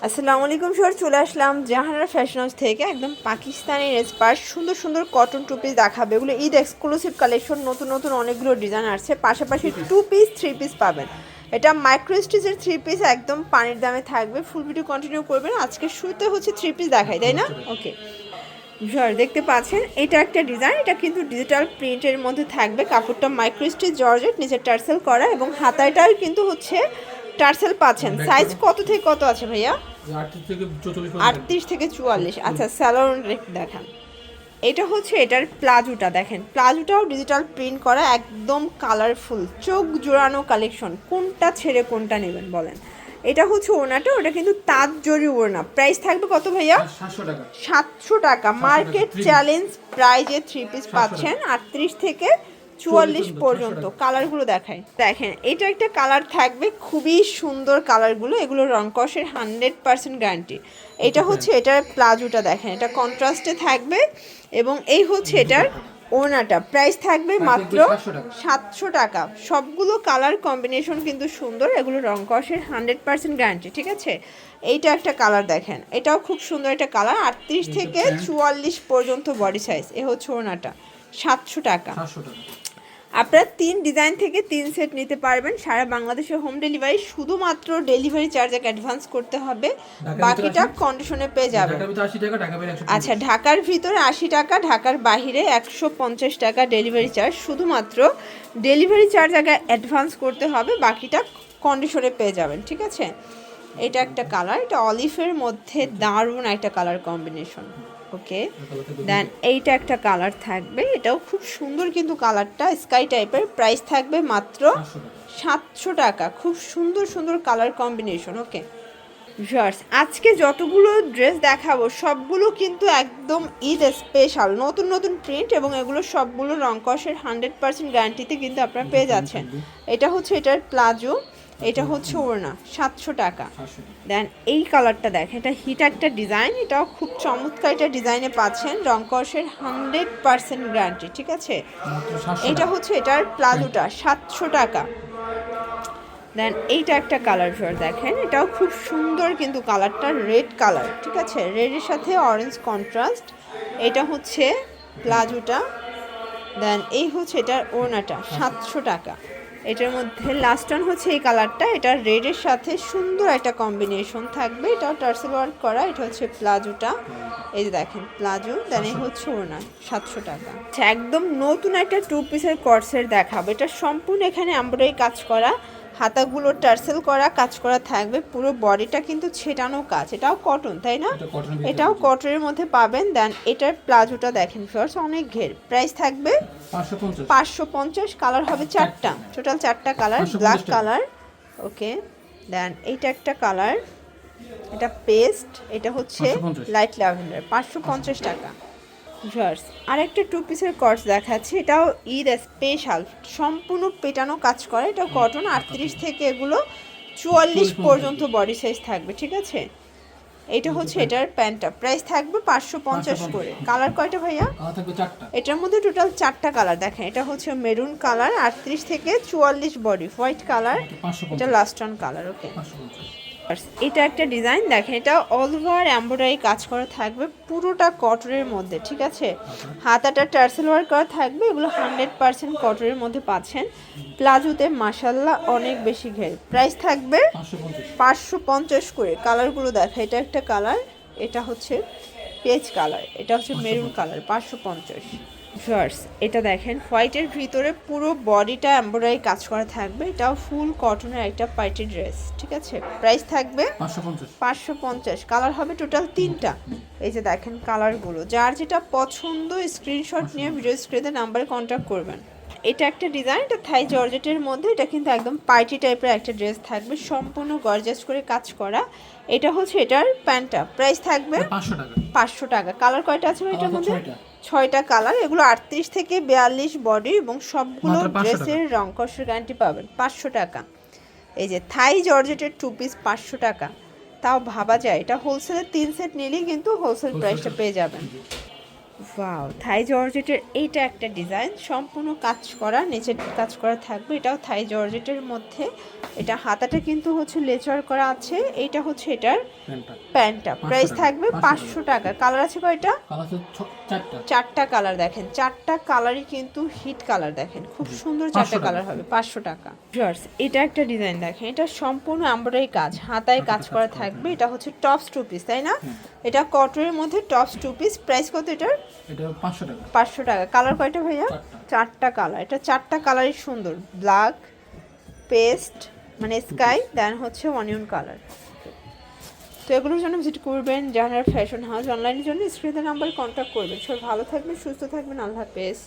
আসসালামু আলাইকুম স্যার, চলে আসলাম জাহানারা ফ্যাশন হাউস থেকে একদম পাকিস্তানি রেসপার্ট সুন্দর সুন্দর কটন টু পিস দেখাবে। এগুলো ঈদ এক্সক্লুসিভ কালেকশন, নতুন নতুন অনেকগুলো ডিজাইন আসছে, পাশাপাশি টু পিস থ্রি পিস পাবেন। এটা মাইক্রো স্টিচের থ্রি পিস, একদম পানির দামে থাকবে। ফুল ভিডিও কন্টিনিউ করবেন। আজকে শুরুতে হচ্ছে থ্রি পিস দেখাই, তাই না? ওকে স্যার, দেখতে পাচ্ছেন এটা একটা ডিজাইন, এটা কিন্তু ডিজিটাল প্রিন্টের মধ্যে থাকবে। কাপড়টা মাইক্রো স্টিচ জর্জেট, নিচে টার্সেল করা এবং হাতাটাও কিন্তু হচ্ছে টার্সেল পাচ্ছেন। সাইজ কত থেকে কত আছে ভাইয়া? 38 থেকে 44। আচ্ছা, স্যালোন দেখান। এটা হচ্ছে এটার প্লাজোটা দেখেন, প্লাজোটাও ডিজিটাল প্রিন্ট করা, একদম কালারফুল, চোখ জোড়ানো কালেকশন। কোনটা ছেড়ে কোনটা নেবেন বলেন? এটা হচ্ছে ওড়নাটা, ওটা কিন্তু তাঁত জরি ওড়না। প্রাইস থাকবে কত ভাইয়া? 700 টাকা। মার্কেট চ্যালেঞ্জ প্রাইজে থ্রি পিস পাচ্ছেন 38 থেকে 44 পর্যন্ত। কালারগুলো দেখায়, দেখেন এটা একটা কালার থাকবে, খুবই সুন্দর কালারগুলো। এগুলো রংকসের 100% গ্যারান্টি। এটা হচ্ছে এটার প্লাজোটা দেখেন, এটা কন্ট্রাস্টে থাকবে এবং এই হচ্ছে এটার ওড়নাটা। প্রাইস থাকবে মাত্র 700 টাকা। সবগুলো কালার কম্বিনেশন কিন্তু সুন্দর, এগুলো রংকসের 100% গ্যারান্টি, ঠিক আছে? এইটা একটা কালার দেখেন, এটাও খুব সুন্দর একটা কালার। 38 থেকে 44 পর্যন্ত বডি সাইজ। এ হচ্ছে ওড়নাটা, 700 টাকা। আপনারা 3 ডিজাইন থেকে 3 সেট নিতে পারবেন। সারা বাংলাদেশে হোম ডেলিভারি, শুধুমাত্র ডেলিভারি চার্জ অ্যাডভান্স করতে হবে, বাকিটা কন্ডিশনে পেয়ে যাবেন। আচ্ছা, ঢাকার ভিতরে 80 টাকা, ঢাকার বাইরে 150 টাকা ডেলিভারি চার্জ। শুধুমাত্র ডেলিভারি চার্জ আগে অ্যাডভান্স করতে হবে, বাকিটা কন্ডিশনে পেয়ে যাবেন, ঠিক আছে? এটা একটা কালার, এটা অলিভের মধ্যে দারুণ একটা কালার কম্বিনেশন। ওকে, দেন এইটা একটা কালার থাকবে, এটাও খুব সুন্দর কিন্তু কালারটা স্কাই টাইপের। প্রাইস থাকবে মাত্র 700 টাকা। খুব সুন্দর সুন্দর কালার কম্বিনেশন। ওকে ভিউয়ার্স, আজকে যতগুলো ড্রেস দেখাবো সবগুলো কিন্তু একদম ঈদ স্পেশাল, নতুন নতুন প্রিন্ট এবং এগুলো সবগুলো রংকসের 100% গ্যারান্টিতে কিন্তু আপনারা পেয়ে যাচ্ছেন। এটা হচ্ছে এটার প্লাজো, এটা হচ্ছে ওড়না, 700 টাকা। দেন এই কালারটা দেখেন, এটা হিট একটা ডিজাইন, এটাও খুব চমৎকার একটা ডিজাইনে পাচ্ছেন, রংকসের 100% গ্যারান্টি, ঠিক আছে? এটা হচ্ছে এটার প্লাজোটা, 700 টাকা। দেন এইটা একটা কালার দেখেন, এটাও খুব সুন্দর কিন্তু কালারটা, রেড কালার, ঠিক আছে? রেডের সাথে অরেঞ্জ কন্ট্রাস্ট। এটা হচ্ছে প্লাজোটা। দেন এই হচ্ছে এটার ওড়নাটা, 700 টাকা। এটার মধ্যে লাস্ট ওয়ান হচ্ছে এই কালারটা, এটা রেডের সাথে সুন্দর একটা কম্বিনেশন থাকবে, এটাও টার্সেল ওয়ার্ক করা। এটা হচ্ছে প্লাজোটা, এই যে দেখেন প্লাজো। দেন এই হচ্ছে ওড়না, 700 টাকা। আচ্ছা, একদম নতুন একটা টু পিসের কর্সের দেখাবো, এটা সম্পূর্ণ এখানে এমব্রয়ডারি কাজ করা, হাতাগুলো টার্সেল করা কাজ করা থাকবে, পুরো বডিটা কিন্তু ছেটানো কাজ। এটাও কটন, তাই না? এটাও কটনের মধ্যে পাবেন। দেন এটার প্লাজোটা দেখেন ফ্লোর্স, অনেক ঘের। প্রাইস থাকবে 550। কালার হবে 4টা, টোটাল 4টা কালার, ব্ল্যাক কালার। ওকে, দেন এইটা একটা কালার, এটা পেস্ট, এটা হচ্ছে লাইট ল্যাভেন্ডার, 550 টাকা। ভিউয়ার্স, আরেকটা টু পিসের কর্স দেখাচ্ছি, এটাও ঈদ স্পেশাল, সম্পূর্ণ পেটানো কাজ করে, এটাও কটন। 38 থেকে এগুলো 44 পর্যন্ত বডি সাইজ থাকবে, ঠিক আছে? এটা হচ্ছে এটার প্যান্টটা, প্রাইস থাকবে 550 করে। কালার কয়টা ভাইয়া? এটার মধ্যে টোটাল 4টা কালার দেখেন। এটা হচ্ছে মেরুন কালার, 38 থেকে 44 বডি, হোয়াইট কালার, এটা লাস্ট অন কালার। ওকে, এটা একটা ডিজাইন দেখেন, এটা অল ওভার এমব্রয়ডারি কাজ করা থাকবে, পুরোটা কটনের মধ্যে, ঠিক আছে? হাতাটা টার্সেল ওয়ার্ক করা থাকবে, এগুলো 100% কটনের মধ্যে পাচ্ছেন। প্লাজোতে মাশাল্লাহ অনেক বেশি ঘের। প্রাইস থাকবে 550 করে। কালারগুলো দেখা, এটা একটা কালার, এটা হচ্ছে পেজ কালার, এটা হচ্ছে মেরুন কালার, 550। ভিউয়ার্স, এটা দেখেন হোয়াইটের ভিতরে পুরো বডিটা এমব্রয়ডারি কাজ করা থাকবে, এটাও ফুল কটনের একটা পার্টি ড্রেস, ঠিক আছে? প্রাইস থাকবে 550। কালার হবে টোটাল 3টা। এই যে দেখেন কালারগুলো, যার যেটা পছন্দ স্ক্রিনশট নিয়ে ভিডিও স্ক্রিনে নাম্বারে কন্ট্যাক্ট করবেন। এটা একটা ডিজাইন, এটা থাই জর্জেটের মধ্যে, এটা কিন্তু একদম পার্টি টাইপের একটা ড্রেস থাকবে, সম্পূর্ণ গর্জাস করে কাজ করা। এটা হচ্ছে এটার প্যান্টটা, প্রাইস থাকবে 500 টাকা। কালার কয়টা আছে এটার মধ্যে? 6টা কালার, এগুলো 38 থেকে 42 বডি এবং সবগুলো ড্রেসের রংকসের গ্যারান্টি পাবেন। 500 টাকা। এই যে থাই জর্জেটের টু পিস, 500 টাকা। তাও ভাবা যায়, এটা হোলসেলে 3 সেট নিলেই কিন্তু হোলসেল প্রাইসটা পেয়ে যাবেন। ওয়াও, থাই জর্জেটের এইটা একটা ডিজাইন, সম্পূর্ণ কাজ করা, নিচে কাজ করা থাকবে। এটাও থাই জর্জেটের মধ্যে। এটা হাতাটা কিন্তু হচ্ছে লেচার করা আছে। এইটা হচ্ছে এটার প্যান্টটা। প্রাইস থাকবে 500 টাকা। কালার আছে কয়টা? চারটা কালার। দেখেন চারটা কালারই কিন্তু হিট কালার। দেখেন খুব সুন্দর চারটা কালার হবে, 500 টাকা। ভিউয়ার্স, এটা একটা ডিজাইন দেখেন, এটা সম্পূর্ণ এমব্রয়ডারি কাজ, হাতায় কাজ করা থাকবে। এটা হচ্ছে টপস টু পিস, তাই না? এটা কটনের মধ্যে টপস টু পিস। প্রাইস কত এটার? এটা 500 টাকা। 500 টাকা। কালার কয়টা ভাইয়া? চারটা কালার। এটা চারটা কালারই সুন্দর, ব্ল্যাক, পেস্ট মানে স্কাই, দেন হচ্ছে অনিয়ন কালার। তো এগুলোর জন্য ভিজিট করবেন জাহানারা ফ্যাশন হাউস। অনলাইনের জন্য স্ক্রিনের নাম্বারে কন্ট্যাক্ট করবেন। সবাই ভালো থাকবেন, সুস্থ থাকবেন, আল্লাহ হাফেজ।